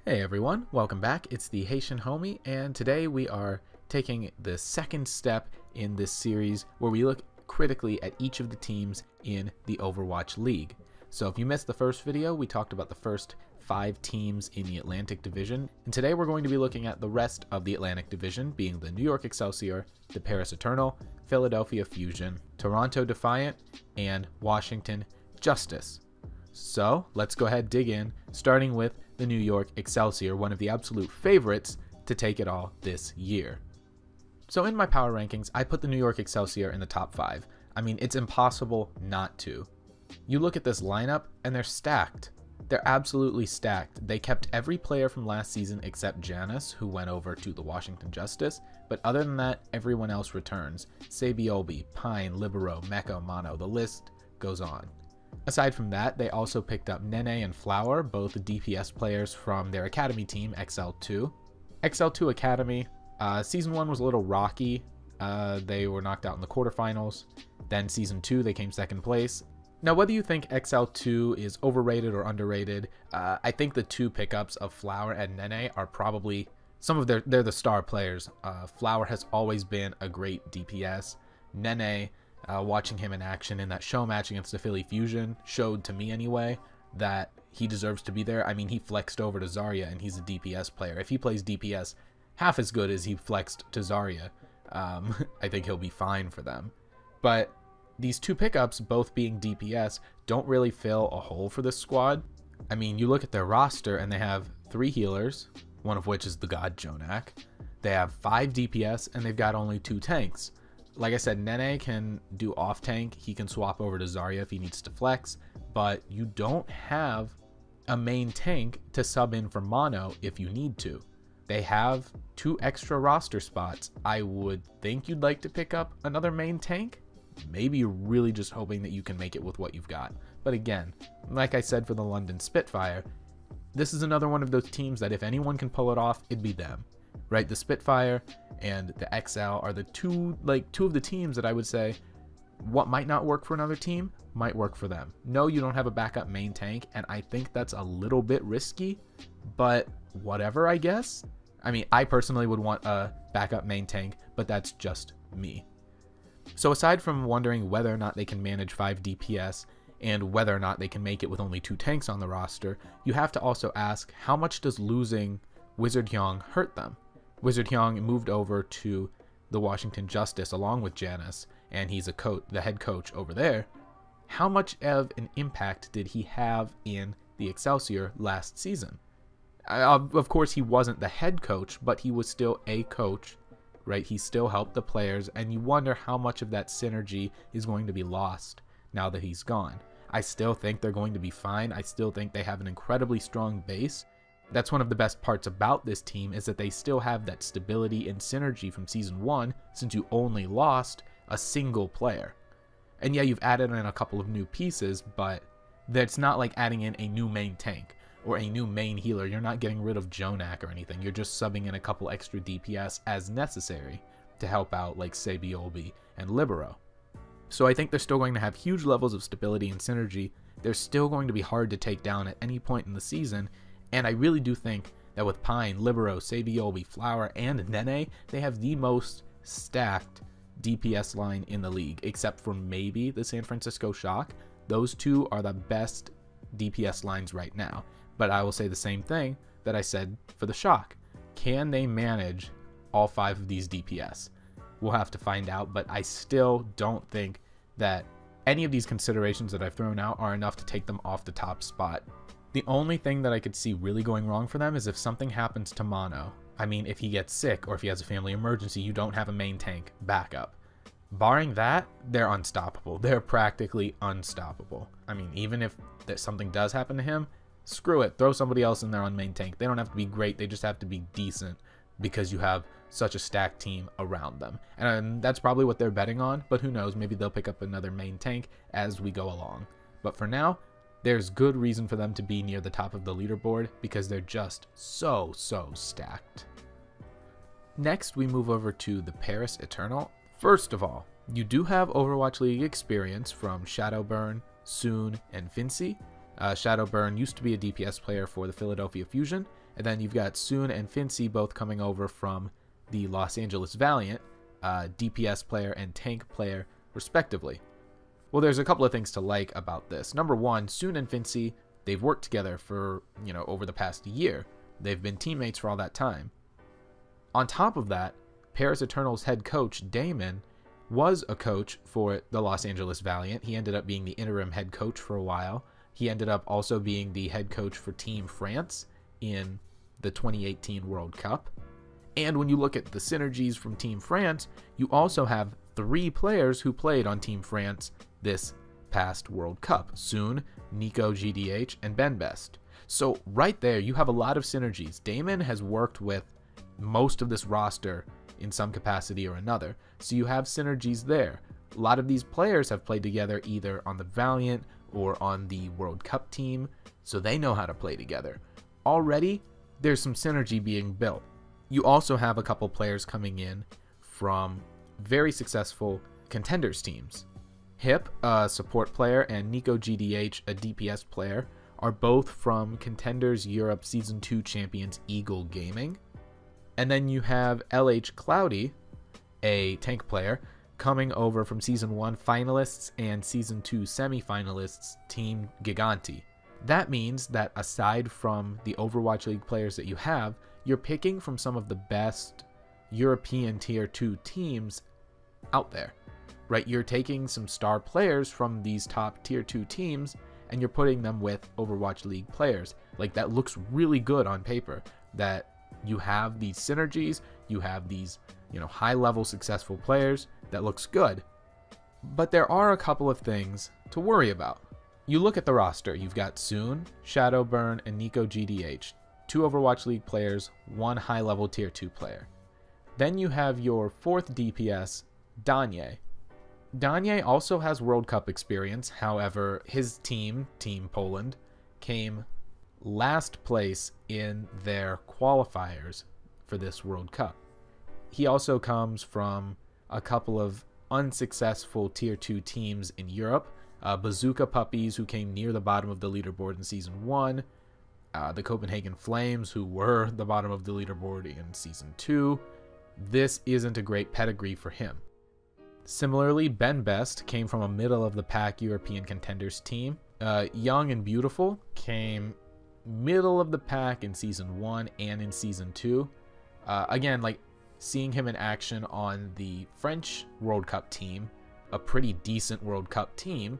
Hey everyone, welcome back. It's the Haitian Homie, and today we are taking the second step in this series where we look critically at each of the teams in the Overwatch League. So if you missed the first video, we talked about the first 5 teams in the Atlantic Division, and today we're going to be looking at the rest of the Atlantic Division, being the New York Excelsior, the Paris Eternal, Philadelphia Fusion, Toronto Defiant, and Washington Justice. So let's go ahead and dig in, starting with the New York Excelsior, one of the absolute favorites to take it all this year. So in my power rankings, I put the New York Excelsior in the top 5. I mean, it's impossible not to. You look at this lineup and they're stacked. They're absolutely stacked. They kept every player from last season except Janice, who went over to the Washington Justice, but other than that, everyone else returns. Sabiobi, Pine, Libero, Mecca, Mono, the list goes on. Aside from that, they also picked up Nene and Flower, both DPS players from their academy team, XL2. XL2 Academy, Season 1 was a little rocky. They were knocked out in the quarterfinals. Then Season 2, they came second place. Now, whether you think XL2 is overrated or underrated, I think the two pickups of Flower and Nene are probably they're the star players. Flower has always been a great DPS. Nene, watching him in action in that show match against the Philly Fusion showed, to me anyway, that he deserves to be there. I mean, he flexed over to Zarya and he's a DPS player. If he plays DPS half as good as he flexed to Zarya, I think he'll be fine for them. But these two pickups, both being DPS, don't really fill a hole for this squad. I mean, you look at their roster and they have 3 healers, one of which is the god Jonak. They have 5 DPS and they've got only 2 tanks. Like I said, Nene can do off tank. He can swap over to Zarya if he needs to flex, but you don't have a main tank to sub in for Mono if you need to. They have 2 extra roster spots. I would think you'd like to pick up another main tank. Maybe you're really just hoping that you can make it with what you've got. But again, like I said for the London Spitfire, this is another one of those teams that if anyone can pull it off, it'd be them. Right, the Spitfire and the XL are the two of the teams that I would say what might not work for another team might work for them. No, you don't have a backup main tank, and I think that's a little bit risky, but whatever, I guess. I mean, I personally would want a backup main tank, but that's just me. So aside from wondering whether or not they can manage 5 DPS and whether or not they can make it with only 2 tanks on the roster, you have to also ask, how much does losing Wizard Hyung hurt them? Wizard Hyung moved over to the Washington Justice along with Janice, and he's the head coach over there. How much of an impact did he have in the Excelsior last season? Of course, he wasn't the head coach, but he was still a coach, right? He still helped the players, and you wonder how much of that synergy is going to be lost now that he's gone. I still think they're going to be fine. I still think they have an incredibly strong base. That's one of the best parts about this team, is that they still have that stability and synergy from Season 1, since you only lost a single player. And yeah, you've added in a couple of new pieces, but that's not like adding in a new main tank or a new main healer. You're not getting rid of Jonak or anything. You're just subbing in a couple extra DPS as necessary to help out, like Sabiobi and Libero. So I think they're still going to have huge levels of stability and synergy. They're still going to be hard to take down at any point in the season. And I really do think that with Pine, Libero, Sabiobi, Flower, and Nene, they have the most stacked DPS line in the league, except for maybe the San Francisco Shock. Those two are the best DPS lines right now. But I will say the same thing that I said for the Shock. Can they manage all 5 of these DPS? We'll have to find out, but I still don't think that any of these considerations that I've thrown out are enough to take them off the top spot. The only thing that I could see really going wrong for them is if something happens to Mono. I mean, if he gets sick or if he has a family emergency, you don't have a main tank backup. Barring that, they're unstoppable. They're practically unstoppable. I mean, even if something does happen to him, screw it. Throw somebody else in there on main tank. They don't have to be great. They just have to be decent because you have such a stacked team around them. And that's probably what they're betting on, but who knows? Maybe they'll pick up another main tank as we go along. But for now, there's good reason for them to be near the top of the leaderboard because they're just so stacked. Next, we move over to the Paris Eternal. First of all, you do have Overwatch League experience from Shadowburn, Soon, and Fincy, Shadowburn used to be a DPS player for the Philadelphia Fusion. And then you've got Soon and Fincy both coming over from the Los Angeles Valiant, DPS player and tank player, respectively. Well, there's a couple of things to like about this. Number one, Soon and Fincy, they've worked together for, over the past year. They've been teammates for all that time. On top of that, Paris Eternal's head coach, Damon, was a coach for the Los Angeles Valiant. He ended up being the interim head coach for a while. He ended up also being the head coach for Team France in the 2018 World Cup. And when you look at the synergies from Team France, you also have 3 players who played on Team France this past World Cup: Soon, Nico GDH, and Ben Best. So right there, you have a lot of synergies. Damon has worked with most of this roster in some capacity or another, so you have synergies there. A lot of these players have played together either on the Valiant or on the World Cup team, so they know how to play together. Already, there's some synergy being built. You also have a couple players coming in from very successful Contenders teams. Hip, a support player, and Nico GDH, a DPS player, are both from Contenders Europe Season 2 champions Eagle Gaming. And then you have LH Cloudy, a tank player, coming over from Season 1 finalists and Season 2 semi-finalists Team Giganti. That means that aside from the Overwatch League players that you have, you're picking from some of the best European Tier 2 teams out there, right? You're taking some star players from these top Tier 2 teams and you're putting them with Overwatch League players. Like, that looks really good on paper, that you have these synergies, you have these, high-level successful players. That looks good. But there are a couple of things to worry about. You look at the roster, you've got Soon, Shadowburn, and Nico GDH, 2 Overwatch League players, 1 high-level Tier 2 player. Then you have your 4th DPS, Danye. Danye also has World Cup experience, however, his team, Team Poland, came last place in their qualifiers for this World Cup. He also comes from a couple of unsuccessful Tier 2 teams in Europe, Bazooka Puppies, who came near the bottom of the leaderboard in Season 1, the Copenhagen Flames, who were the bottom of the leaderboard in Season 2. This isn't a great pedigree for him. Similarly, Ben Best came from a middle-of-the-pack European Contenders team. Young and Beautiful came middle of the pack in Season 1 and in Season 2. Again, seeing him in action on the French World Cup team, a pretty decent World Cup team,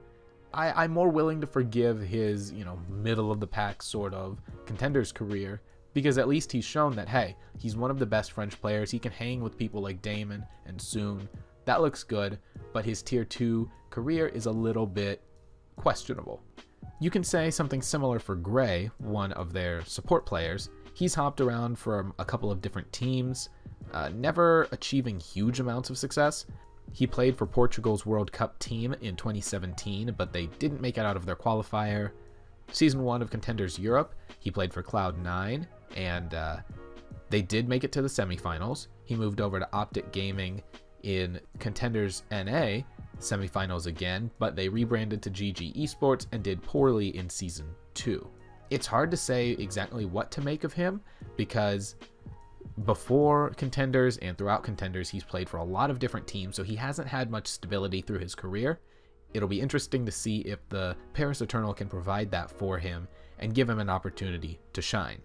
I'm more willing to forgive his, middle of the pack sort of Contenders career, because at least he's shown that, hey, he's one of the best French players. He can hang with people like Damon and Soon. That looks good, but his Tier 2 career is a little bit questionable. You can say something similar for Gray, one of their support players. He's hopped around from a couple of different teams, never achieving huge amounts of success. He played for Portugal's World Cup team in 2017, but they didn't make it out of their qualifier. Season 1 of Contenders Europe, he played for Cloud9, and they did make it to the semifinals. He moved over to Optic Gaming in Contenders NA, semifinals again, but they rebranded to GG Esports and did poorly in Season 2. It's hard to say exactly what to make of him, because before Contenders and throughout Contenders, he's played for a lot of different teams, so he hasn't had much stability through his career. It'll be interesting to see if the Paris Eternal can provide that for him and give him an opportunity to shine.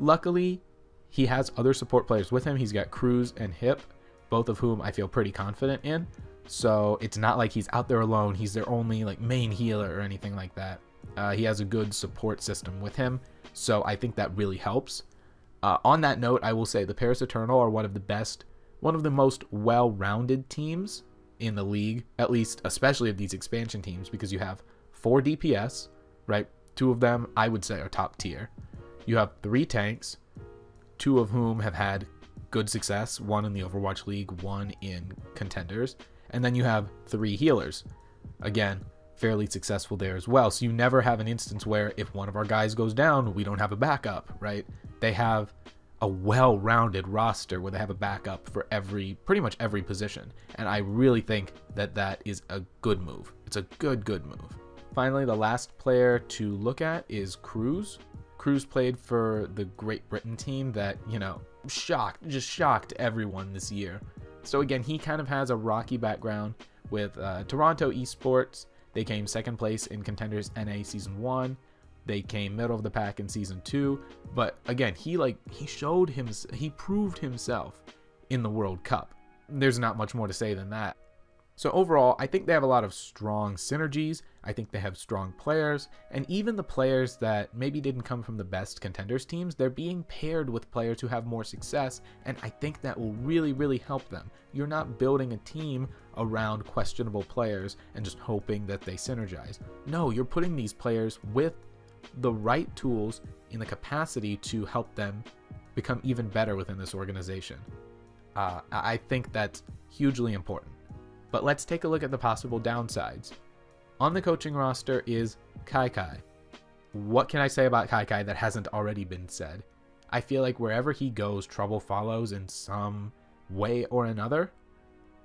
Luckily, he has other support players with him. He's got Cruz and Hip, both of whom I feel pretty confident in. So it's not like he's out there alone. He's their only main healer or anything like that. He has a good support system with him, so I think that really helps. On that note, I will say the Paris Eternal are one of the most well-rounded teams in the league, at least especially of these expansion teams, because you have 4 DPS, right? 2 of them I would say are top tier. You have 3 tanks, 2 of whom have had good success, 1 in the Overwatch League, 1 in Contenders, and then you have 3 healers. Again, fairly successful there as well. So you never have an instance where if one of our guys goes down, we don't have a backup, right? They have a well-rounded roster where they have a backup for pretty much every position. And I really think that that is a good move. It's a good move. Finally, the last player to look at is Cruz. Cruz played for the Great Britain team that, you know, just shocked everyone this year. So again, he kind of has a rocky background with Toronto Esports. They came second place in Contenders NA Season 1. They came middle of the pack in Season 2. But again, he proved himself in the World Cup. There's not much more to say than that. So overall, I think they have a lot of strong synergies. I think they have strong players, and even the players that maybe didn't come from the best Contenders teams, they're being paired with players who have more success, and I think that will really, really help them. You're not building a team around questionable players and just hoping that they synergize. No, you're putting these players with the right tools in the capacity to help them become even better within this organization. I think that's hugely important. But let's take a look at the possible downsides. On the coaching roster is LAKEY. What can I say about LAKEY that hasn't already been said? I feel like wherever he goes, trouble follows in some way or another.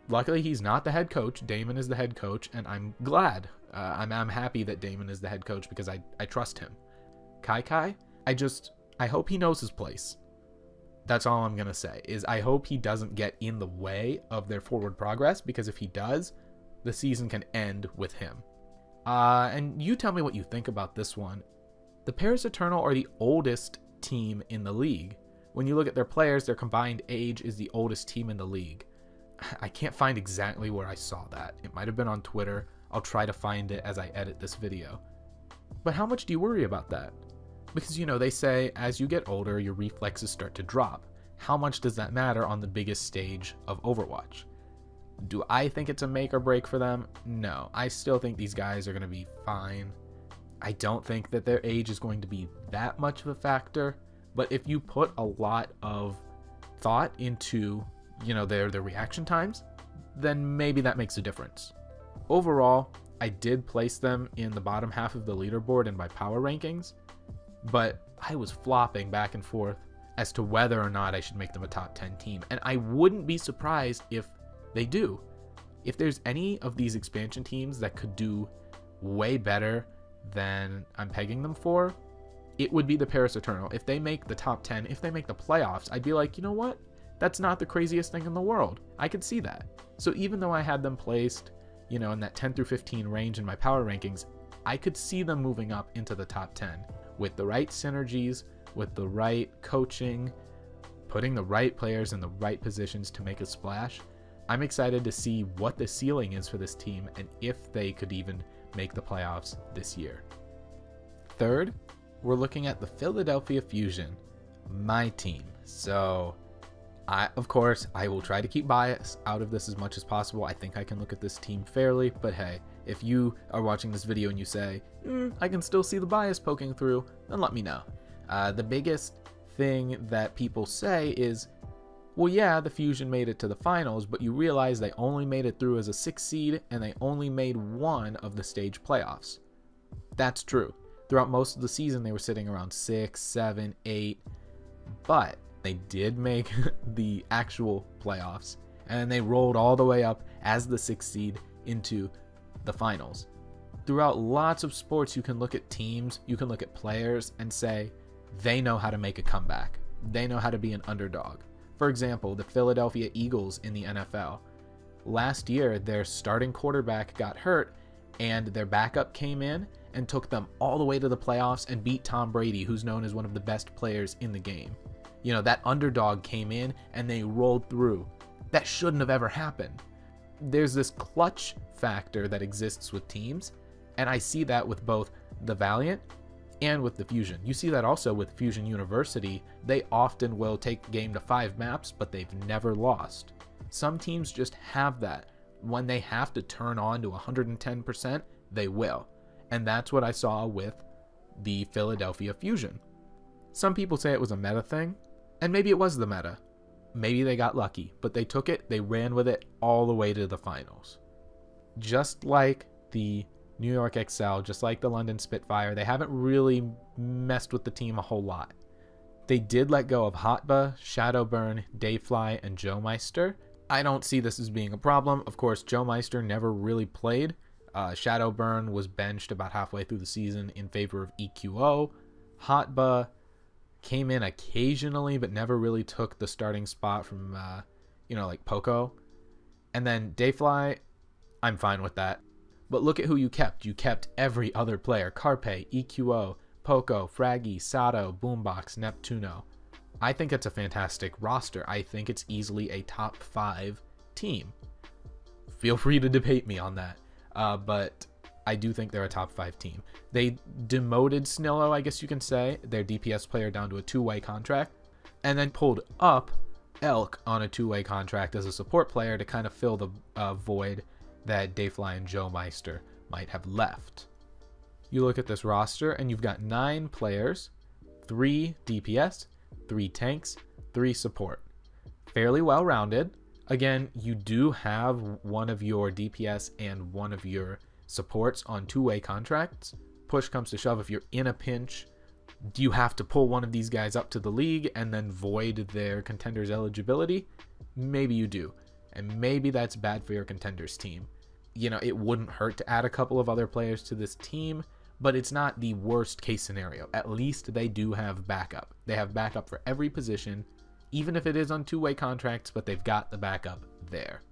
Luckily, he's not the head coach. Damon is the head coach, and I'm glad. I'm happy that Damon is the head coach because I trust him. LAKEY, I hope he knows his place. That's all I'm going to say, is I hope he doesn't get in the way of their forward progress, because if he does, the season can end with him. And you tell me what you think about this one. The Paris Eternal are the oldest team in the league. When you look at their players, their combined age is the oldest team in the league. I can't find exactly where I saw that. It might have been on Twitter. I'll try to find it as I edit this video. But how much do you worry about that? Because, you know, they say as you get older, your reflexes start to drop. How much does that matter on the biggest stage of Overwatch? Do I think it's a make or break for them? No, I still think these guys are going to be fine. I don't think that their age is going to be that much of a factor, but if you put a lot of thought into, you know, their reaction times, then maybe that makes a difference. Overall, I did place them in the bottom half of the leaderboard in my power rankings, but I was flopping back and forth as to whether or not I should make them a top 10 team, and I wouldn't be surprised if they do. If there's any of these expansion teams that could do way better than I'm pegging them for, it would be the Paris Eternal. If they make the top 10, if they make the playoffs, I'd be like, you know what? That's not the craziest thing in the world. I could see that. So even though I had them placed, you know, in that 10 through 15 range in my power rankings, I could see them moving up into the top 10 with the right synergies, with the right coaching, putting the right players in the right positions to make a splash. I'm excited to see what the ceiling is for this team and if they could even make the playoffs this year. Third, we're looking at the Philadelphia Fusion, my team. So of course, I will try to keep bias out of this as much as possible. I think I can look at this team fairly, but hey, if you are watching this video and you say, I can still see the bias poking through, then let me know. The biggest thing that people say is, well, yeah, the Fusion made it to the finals, but you realize they only made it through as a 6th seed, and they only made one of the stage playoffs. That's true. Throughout most of the season, they were sitting around 6, 7, 8, but they did make the actual playoffs, and they rolled all the way up as the 6th seed into the finals. Throughout lots of sports, you can look at teams, you can look at players and say, they know how to make a comeback. They know how to be an underdog. For example, the Philadelphia Eagles in the NFL. Last year, their starting quarterback got hurt, and their backup came in and took them all the way to the playoffs and beat Tom Brady, who's known as one of the best players in the game. You know, that underdog came in and they rolled through. That shouldn't have ever happened. There's this clutch factor that exists with teams, and I see that with both the Valiant and with the Fusion. You see that also with Fusion University. They often will take game to 5 maps, but they've never lost. Some teams just have that. When they have to turn on to 110%, they will. And that's what I saw with the Philadelphia Fusion. Some people say it was a meta thing, and maybe it was the meta. Maybe they got lucky, but they took it, they ran with it all the way to the finals. Just like the New York Excel, just like the London Spitfire, they haven't really messed with the team a whole lot. They did let go of Hotba, Shadowburn, Dayfly, and Joe Meister. I don't see this as being a problem. Of course, Joe Meister never really played. Shadowburn was benched about halfway through the season in favor of EQO. Hotba came in occasionally, but never really took the starting spot from, like Poco. And then Dayfly, I'm fine with that. But look at who you kept. You kept every other player. Carpe, EQO, Poco, Fraggy, Sato, Boombox, Neptuno. I think it's a fantastic roster. I think it's easily a top 5 team. Feel free to debate me on that. But I do think they're a top 5 team. They demoted Snillo, I guess you can say, their DPS player, down to a 2-way contract, and then pulled up Elk on a 2-way contract as a support player to kind of fill the void that Dayfly and Joe Meister might have left. You look at this roster and you've got 9 players, 3 DPS, 3 tanks, 3 support. Fairly well rounded. Again, you do have one of your DPS and one of your supports on 2-way contracts. Push comes to shove, if you're in a pinch, do you have to pull one of these guys up to the league and then void their contenders eligibility? Maybe you do. And maybe that's bad for your contenders team. It wouldn't hurt to add a couple of other players to this team, but it's not the worst case scenario. At least they do have backup. They have backup for every position, even if it is on 2-way contracts, but they've got the backup there.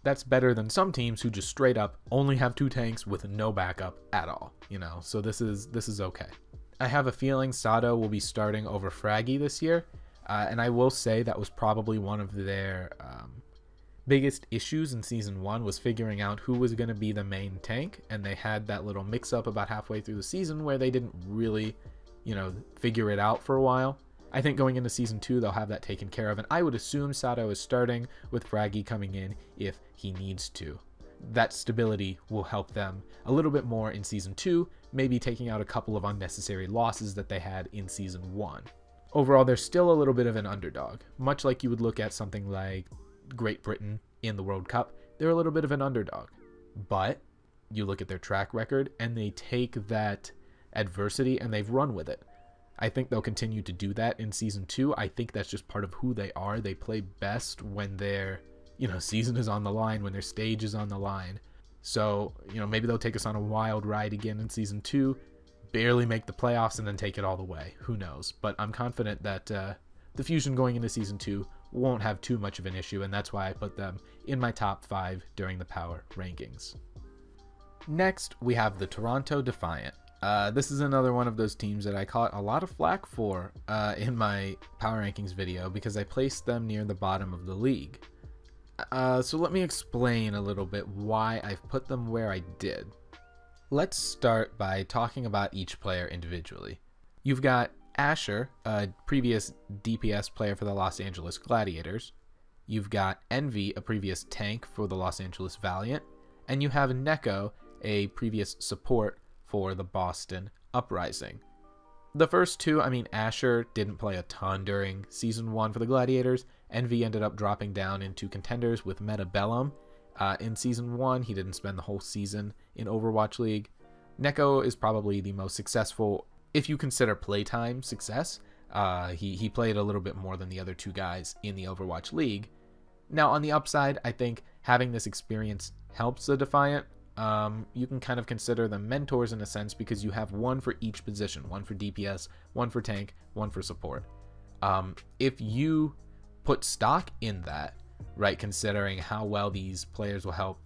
That's better than some teams who just straight up only have 2 tanks with no backup at all, so this is okay. I have a feeling Sato will be starting over Fraggy this year, and I will say that was probably one of their biggest issues in Season 1 was figuring out who was going to be the main tank, and they had that little mix-up about halfway through the season where they didn't really, figure it out for a while. I think going into Season 2, they'll have that taken care of, and I would assume Sato is starting with Fraggy coming in if he needs to. That stability will help them a little bit more in Season 2, maybe taking out a couple of unnecessary losses that they had in Season 1. Overall, they're still a little bit of an underdog. Much like you would look at something like Great Britain in the World Cup, they're a little bit of an underdog. But you look at their track record, and they take that adversity and they've run with it. I think they'll continue to do that in Season 2. I think that's just part of who they are. They play best when their, season is on the line, when their stage is on the line. So, maybe they'll take us on a wild ride again in Season 2, barely make the playoffs, and then take it all the way. Who knows? But I'm confident that the Fusion going into Season 2 won't have too much of an issue, and that's why I put them in my top 5 during the power rankings. Next, we have the Toronto Defiant. This is another one of those teams that I caught a lot of flack for in my power rankings video because I placed them near the bottom of the league. So let me explain a little bit why I've put them where I did. Let's start by talking about each player individually. You've got Asher, a previous DPS player for the Los Angeles Gladiators. You've got Envy, a previous tank for the Los Angeles Valiant. And you have Neko, a previous support for the Boston Uprising. The first two, Asher didn't play a ton during Season 1 for the Gladiators. Envy ended up dropping down into contenders with Metabellum. In Season 1, he didn't spend the whole season in Overwatch League. Neko is probably the most successful, if you consider playtime success. He played a little bit more than the other 2 guys in the Overwatch League. Now, on the upside, I think having this experience helps the Defiant. You can kind of consider them mentors in a sense because you have one for each position, one for DPS, one for tank, one for support. If you put stock in that, right, considering how well these players will help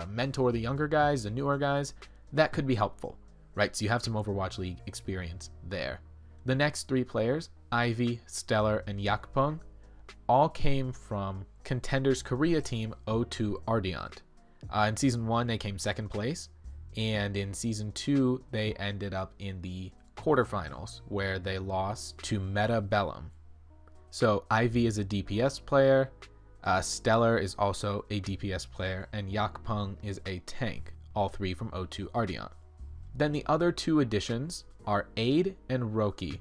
mentor the younger guys, the newer guys, that could be helpful, right? So you have some Overwatch League experience there. The next 3 players, Ivy, Stellar, and Yakpung, all came from Contenders Korea team O2 Ardiant. In Season 1, they came 2nd place, and in Season 2, they ended up in the quarterfinals, where they lost to Metabellum. So Ivy is a DPS player, Stellar is also a DPS player, and Yakpung is a tank, all 3 from O2 Ardiant. Then the other 2 additions are Aid and Roki.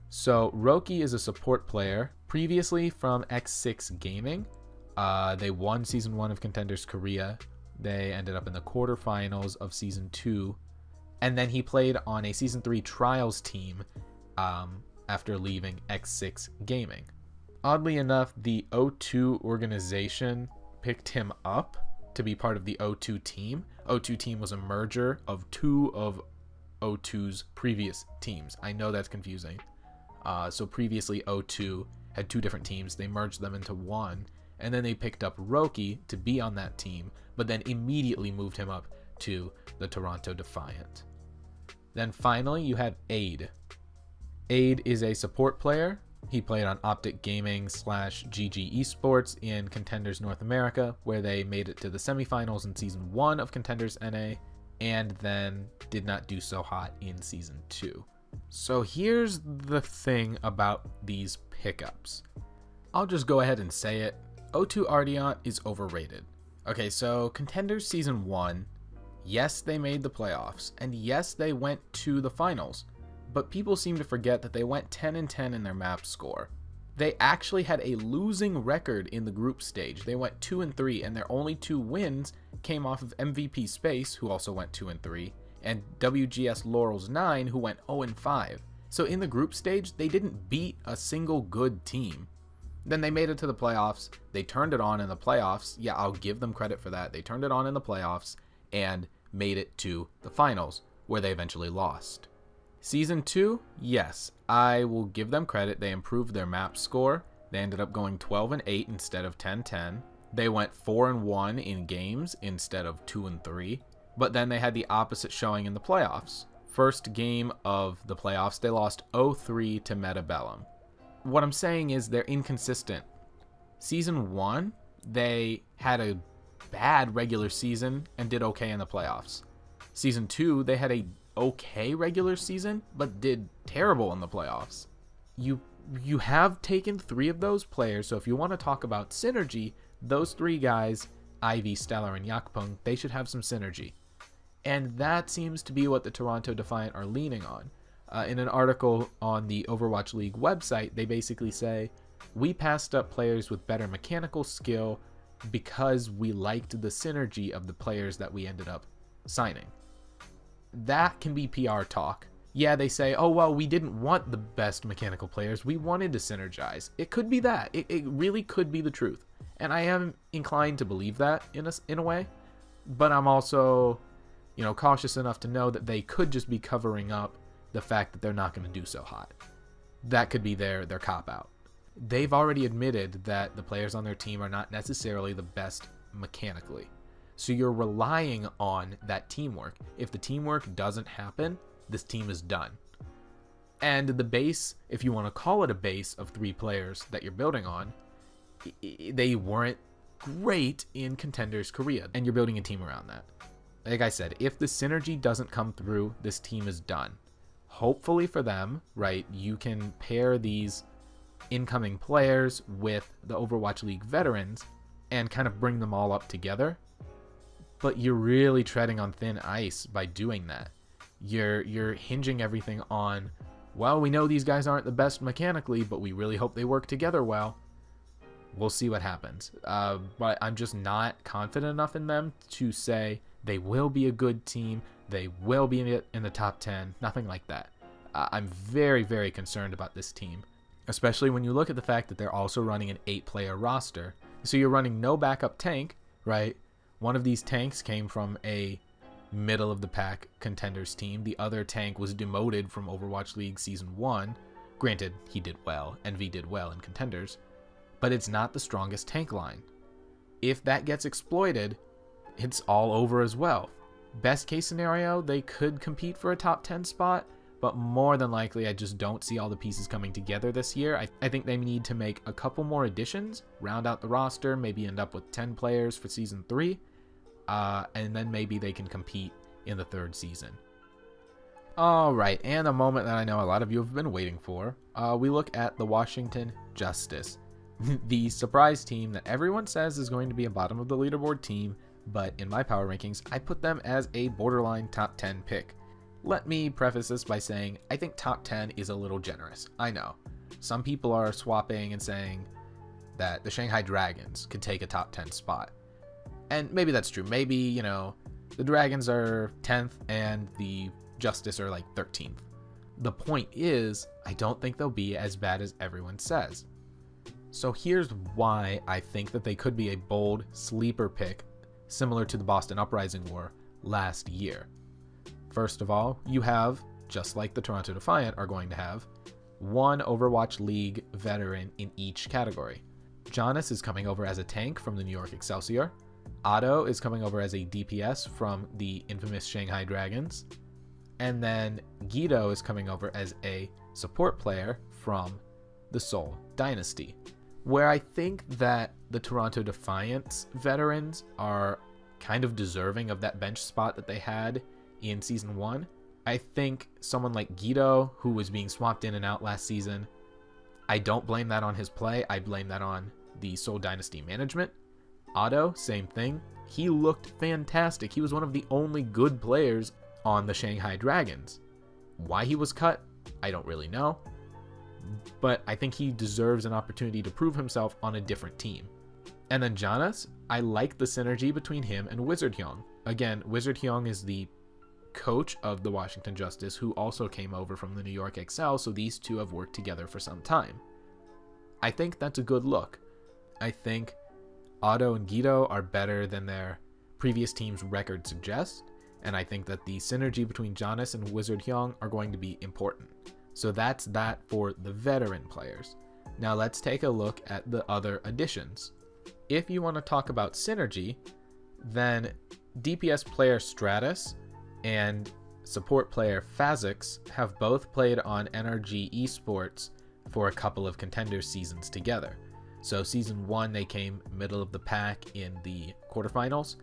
So Roki is a support player, previously from X6 Gaming. They won Season 1 of Contenders Korea. They ended up in the quarterfinals of Season 2. And then he played on a Season 3 Trials team after leaving X6 Gaming. Oddly enough, the O2 organization picked him up to be part of the O2 team. O2 team was a merger of 2 of O2's previous teams. I know that's confusing. So previously O2 had 2 different teams. They merged them into one, and then they picked up Roki to be on that team, but then immediately moved him up to the Toronto Defiant. Then finally you have Aid. Aid is a support player. He played on Optic Gaming / GG Esports in Contenders North America, where they made it to the semifinals in Season 1 of Contenders NA, and then did not do so hot in Season 2. So here's the thing about these pickups. I'll just go ahead and say it. O2 Ardiant is overrated. Okay, so Contenders Season 1, yes, they made the playoffs, and yes, they went to the finals. But people seem to forget that they went 10-10 in their map score. They actually had a losing record in the group stage. They went 2-3, and their only 2 wins came off of MVP Space, who also went 2-3, and WGS Laurels 9, who went 0-5. So in the group stage, they didn't beat a single good team. Then they made it to the playoffs. They turned it on in the playoffs. Yeah, I'll give them credit for that. They turned it on in the playoffs and made it to the finals, where they eventually lost. Season 2, yes, I will give them credit. They improved their map score. They ended up going 12-8 instead of 10-10. They went 4-1 in games instead of 2-3. But then they had the opposite showing in the playoffs. First game of the playoffs, they lost 0-3 to Metabellum. What I'm saying is they're inconsistent. Season 1, they had a bad regular season and did okay in the playoffs. Season 2, they had a okay regular season, but did terrible in the playoffs. You have taken 3 of those players, so if you want to talk about synergy, those 3 guys, Ivy, Stellar, and Yakpung, they should have some synergy. And that seems to be what the Toronto Defiant are leaning on. In an article on the Overwatch League website, they basically say, we passed up players with better mechanical skill because we liked the synergy of the players that we ended up signing. That can be PR talk. Yeah, they say, oh, well, we didn't want the best mechanical players. We wanted to synergize. It could be that. It really could be the truth. And I am inclined to believe that in a way. But I'm also, cautious enough to know that they could just be covering up the fact that they're not going to do so hot. That could be their cop-out. They've already admitted that the players on their team are not necessarily the best mechanically. So you're relying on that teamwork. If the teamwork doesn't happen, this team is done. And the base, if you want to call it a base of 3 players that you're building on, they weren't great in Contenders Korea, and you're building a team around that. Like I said, if the synergy doesn't come through, this team is done. Hopefully for them, right, you can pair these incoming players with the Overwatch League veterans and kind of bring them all up together. But you're really treading on thin ice by doing that. You're hinging everything on, well, we know these guys aren't the best mechanically, but we really hope they work together well. We'll see what happens. But I'm just not confident enough in them to say they will be a good team. They will be in the top 10. Nothing like that. I'm very, very concerned about this team, especially when you look at the fact that they're also running an 8-player roster. So you're running no backup tank, right? One of these tanks came from a middle-of-the-pack Contenders team. The other tank was demoted from Overwatch League Season 1. Granted, he did well. Envy did well in Contenders. But it's not the strongest tank line. If that gets exploited, it's all over as well. Best case scenario, they could compete for a top 10 spot, but more than likely, I just don't see all the pieces coming together this year. I think they need to make a couple more additions, round out the roster, maybe end up with 10 players for Season 3, and then maybe they can compete in the 3rd season. Alright, and a moment that I know a lot of you have been waiting for, we look at the Washington Justice, the surprise team that everyone says is going to be a bottom of the leaderboard team, but in my power rankings, I put them as a borderline top 10 pick. Let me preface this by saying I think top 10 is a little generous. I know. Some people are swapping and saying that the Shanghai Dragons could take a top 10 spot. And maybe that's true. Maybe, the Dragons are 10th and the Justice are like 13th. The point is, I don't think they'll be as bad as everyone says. So here's why I think that they could be a bold sleeper pick similar to the Boston Uprising War last year. First of all, you have, just like the Toronto Defiant are going to have, one Overwatch League veteran in each category. Jonas is coming over as a tank from the New York Excelsior. Otto is coming over as a DPS from the infamous Shanghai Dragons. And then Guido is coming over as a support player from the Seoul Dynasty. Where I think that the Toronto Defiant's veterans are kind of deserving of that bench spot that they had in Season 1. I think someone like Guido, who was being swapped in and out last season, I don't blame that on his play. I blame that on the Seoul Dynasty management. Otto, same thing. He looked fantastic. He was one of the only good players on the Shanghai Dragons. Why he was cut, I don't really know. But I think he deserves an opportunity to prove himself on a different team. And then Jonas, I like the synergy between him and Wizard Hyung. Again, Wizard Hyung is the coach of the Washington Justice, who also came over from the New York Excel, so these two have worked together for some time. I think that's a good look. I think Otto and Guido are better than their previous team's record suggests, and I think that the synergy between Jonas and Wizard Hyung are going to be important. So that's that for the veteran players. Now let's take a look at the other additions. If you want to talk about synergy, then DPS player Stratus and support player Phazix have both played on NRG Esports for a couple of Contenders seasons together. So Season 1, they came middle of the pack in the quarterfinals.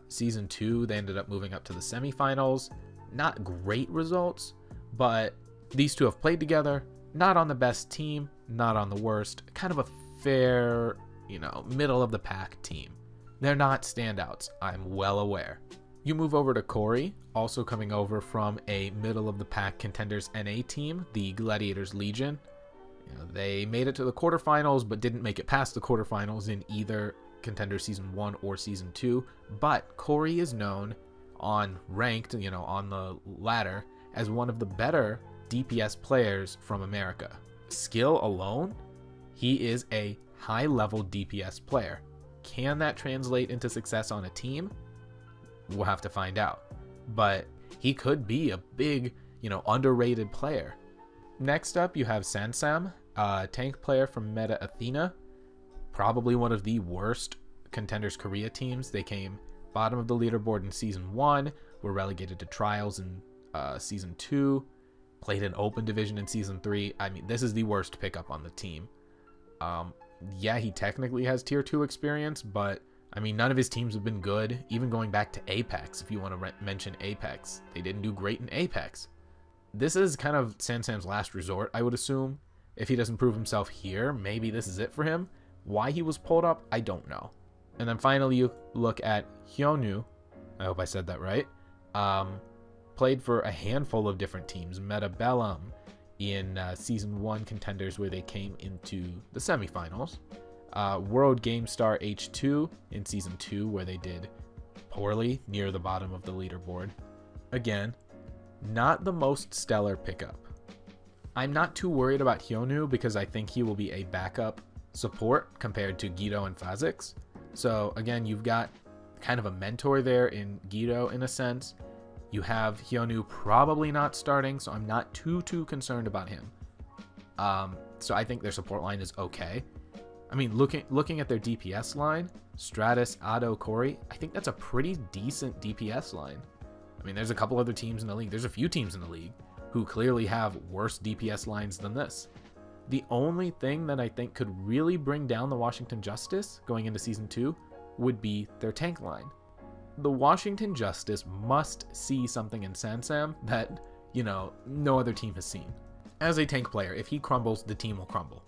Season 2, they ended up moving up to the semifinals. Not great results, but these two have played together, not on the best team, not on the worst, kind of a fair, middle of the pack team. They're not standouts, I'm well aware. You move over to Corey, also coming over from a middle of the pack Contenders NA team, the Gladiators Legion. They made it to the quarterfinals, but didn't make it past the quarterfinals in either Contender Season 1 or Season 2. But Corey is known on ranked, on the ladder, as one of the better DPS players from America. Skill alone, he is a high-level DPS player. Can that translate into success on a team? We'll have to find out. But he could be a big, underrated player. Next up, you have Sansam, a tank player from Meta Athena. Probably one of the worst Contenders Korea teams. They came bottom of the leaderboard in Season 1, were relegated to Trials in Season 2, played an open division in Season 3. I mean, this is the worst pickup on the team. Yeah, he technically has Tier 2 experience, but I mean, none of his teams have been good. Even going back to Apex, if you want to mention Apex, they didn't do great in Apex. This is kind of Sansam's last resort, I would assume. If he doesn't prove himself here, maybe this is it for him. Why he was pulled up, I don't know. And then finally, you look at Hyunwoo. I hope I said that right. Played for a handful of different teams. Metabellum in Season 1 Contenders, where they came into the semifinals. World Game Star H2 in Season 2, where they did poorly, near the bottom of the leaderboard. Again, not the most stellar pickup. I'm not too worried about Hyunwoo because I think he will be a backup support compared to Guido and Phazix. So again, you've got kind of a mentor there in Guido in a sense. You have Hyunwoo probably not starting, so I'm not too concerned about him. So I think their support line is okay. I mean, looking at their DPS line, Stratus, Otto, Corey, I think that's a pretty decent DPS line. I mean, there's a couple other teams in the league. There's a few teams in the league who clearly have worse DPS lines than this. The only thing that I think could really bring down the Washington Justice going into Season 2 would be their tank line. The Washington Justice must see something in Sansam that, no other team has seen. As a tank player, if he crumbles, the team will crumble.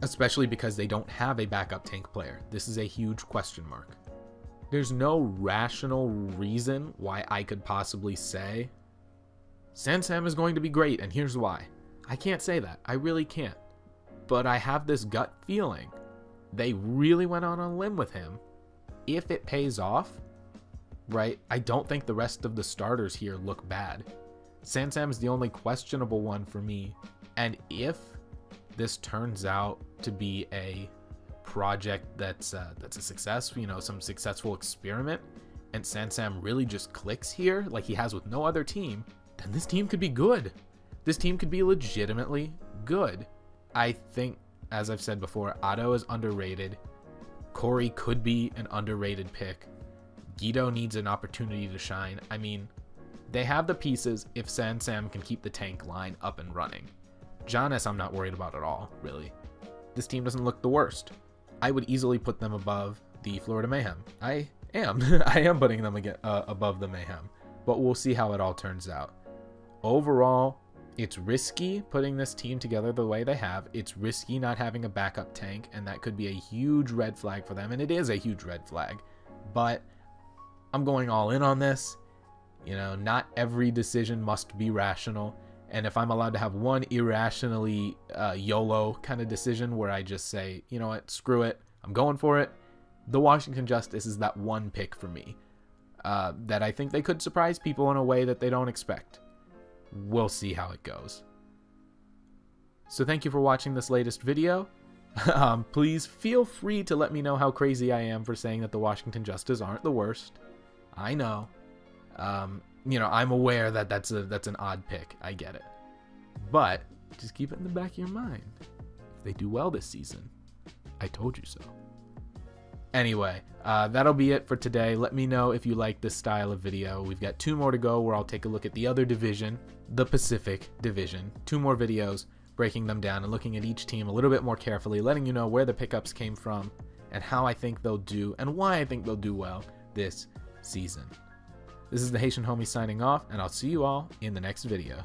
Especially because they don't have a backup tank player. This is a huge question mark. There's no rational reason why I could possibly say Sansam is going to be great, and here's why. I can't say that. I really can't. But I have this gut feeling they really went on a limb with him. If it pays off, right, I don't think the rest of the starters here look bad. Sansam is the only questionable one for me. And if this turns out to be a project that's a success, you know, some successful experiment, and Sansam really just clicks here like he has with no other team, then this team could be good. This team could be legitimately good. I think, as I've said before, Otto is underrated. Corey could be an underrated pick. Guido needs an opportunity to shine. I mean, they have the pieces if Sansam can keep the tank line up and running. Jonas I'm not worried about at all, really. This team doesn't look the worst. I would easily put them above the Florida Mayhem. I am. I am putting them above the Mayhem. But we'll see how it all turns out. Overall, it's risky putting this team together the way they have. It's risky not having a backup tank, and that could be a huge red flag for them, and it is a huge red flag. But I'm going all in on this. You know, not every decision must be rational. And if I'm allowed to have one irrationally YOLO kind of decision where I just say, you know what, screw it, I'm going for it, the Washington Justice is that one pick for me that I think they could surprise people in a way that they don't expect. We'll see how it goes. So thank you for watching this latest video. Please feel free to let me know how crazy I am for saying that the Washington Justice aren't the worst. I know. You know, I'm aware that that's an odd pick. I get it. But just keep it in the back of your mind. If they do well this season, I told you so. Anyway, that'll be it for today. Let me know if you like this style of video. We've got 2 more to go where I'll take a look at the other division, the Pacific Division. 2 more videos breaking them down and looking at each team a little bit more carefully, letting you know where the pickups came from and how I think they'll do and why I think they'll do well this season. This is the Haitian Homie signing off, and I'll see you all in the next video.